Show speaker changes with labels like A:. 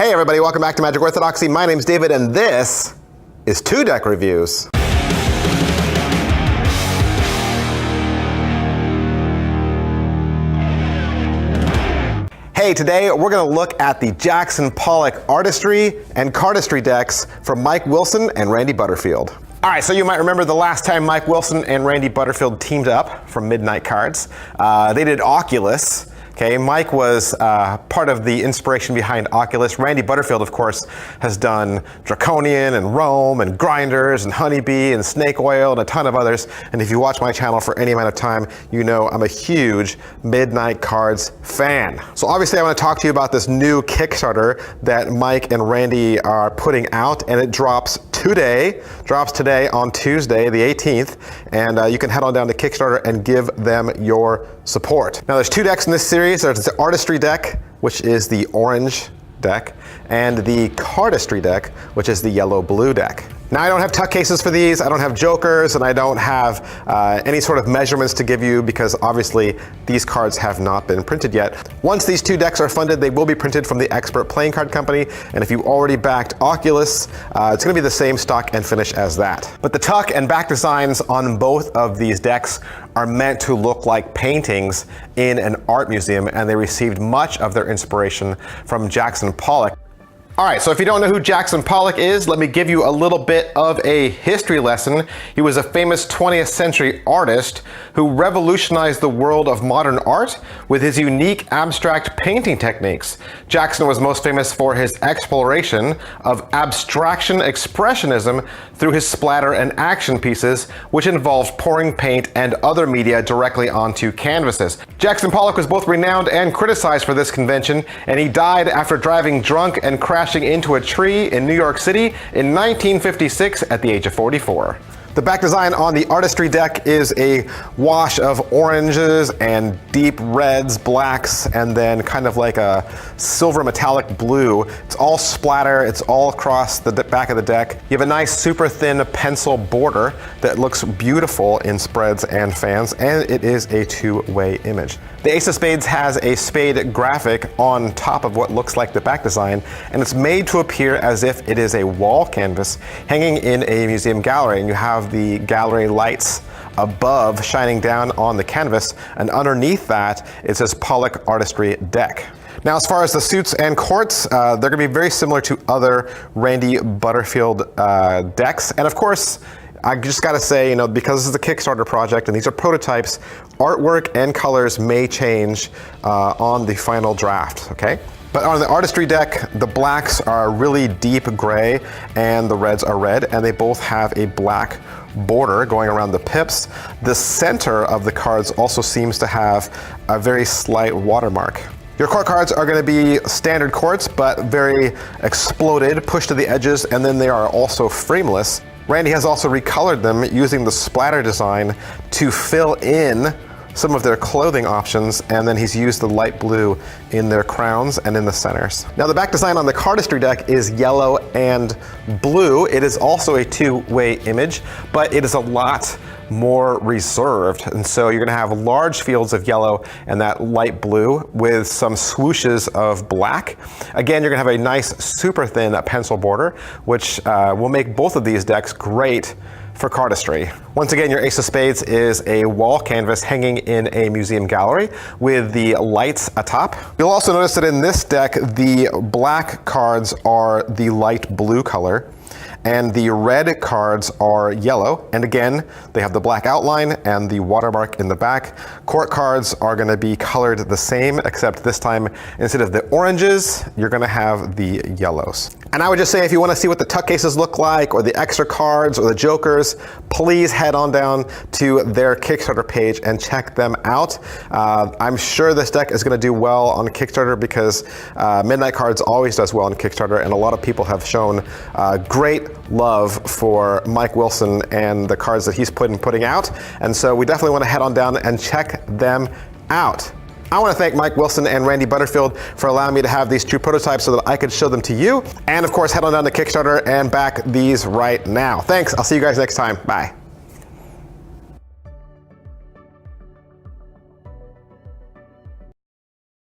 A: Hey everybody, welcome back to Magic Orthodoxy. My name's David and this is 2 deck reviews. Hey, today we're going to look at the Jackson Pollock Artistry and Cardistry decks from Mike Wilson and Randy Butterfield. All right, so you might remember the last time Mike Wilson and Randy Butterfield teamed up from Midnight Cards. They did Oculus. Okay, Mike was part of the inspiration behind Oculus. Randy Butterfield, of course, has done Draconian and Rome and Grinders and Honeybee and Snake Oil and a ton of others. And if you watch my channel for any amount of time, you know I'm a huge Midnight Cards fan. So obviously I want to talk to you about this new Kickstarter that Mike and Randy are putting out, and it drops today on Tuesday, the 18th, and you can head on down to Kickstarter and give them your support. Now there's 2 decks in this series. There's the Artistry deck, which is the orange deck, and the Cardistry deck, which is the yellow-blue deck. Now I don't have tuck cases for these, I don't have jokers, and I don't have any sort of measurements to give you because obviously these cards have not been printed yet. Once these 2 decks are funded, they will be printed from the Expert Playing Card Company, and if you already backed Oculus, it's going to be the same stock and finish as that. But the tuck and back designs on both of these decks are meant to look like paintings in an art museum, and they received much of their inspiration from Jackson Pollock. All right, so if you don't know who Jackson Pollock is, let me give you a little bit of a history lesson. He was a famous 20th century artist who revolutionized the world of modern art with his unique abstract painting techniques. Jackson was most famous for his exploration of abstraction expressionism through his splatter and action pieces, which involved pouring paint and other media directly onto canvases. Jackson Pollock was both renowned and criticized for this convention, and he died after driving drunk and crashing into a tree in New York City in 1956 at the age of 44. The back design on the Artistry deck is a wash of oranges and deep reds, blacks, and then kind of like a silver metallic blue. It's all splatter, it's all across the back of the deck. You have a nice super thin pencil border that looks beautiful in spreads and fans, and it is a 2-way image. The Ace of Spades has a spade graphic on top of what looks like the back design, and it's made to appear as if it is a wall canvas hanging in a museum gallery, and you have the gallery lights above shining down on the canvas, and underneath that it says Pollock Artistry deck. Now as far as the suits and courts, they're going to be very similar to other Randy Butterfield decks, and of course I just gotta say, you know, because this is a Kickstarter project and these are prototypes, artwork and colors may change on the final draft, okay? But on the Artistry deck, the blacks are really deep gray and the reds are red, and they both have a black border going around the pips. The center of the cards also seems to have a very slight watermark. Your court cards are going to be standard courts, but very exploded, pushed to the edges, and then they are also frameless. Randy has also recolored them using the splatter design to fill in some of their clothing options, and then he's used the light blue in their crowns and in the centers. Now the back design on the Cardistry deck is yellow and blue. It is also a 2-way image, but it is a lot more reserved, and so you're going to have large fields of yellow and that light blue with some swooshes of black. Again, you're going to have a nice super thin pencil border, which will make both of these decks great for Cardistry. Once again, your Ace of Spades is a wall canvas hanging in a museum gallery with the lights atop. You'll also notice that in this deck, the black cards are the light blue color, and the red cards are yellow, and again they have the black outline and the watermark in the back. Court cards are going to be colored the same, except this time instead of the oranges you're going to have the yellows. And I would just say, if you want to see what the tuck cases look like, or the extra cards, or the jokers, please head on down to their Kickstarter page and check them out. I'm sure this deck is going to do well on Kickstarter because Midnight Cards always does well on Kickstarter, and a lot of people have shown great love for Mike Wilson and the cards that he's putting out. And so we definitely want to head on down and check them out. I want to thank Mike Wilson and Randy Butterfield for allowing me to have these 2 prototypes so that I could show them to you. And of course, head on down to Kickstarter and back these right now. Thanks. I'll see you guys next time. Bye.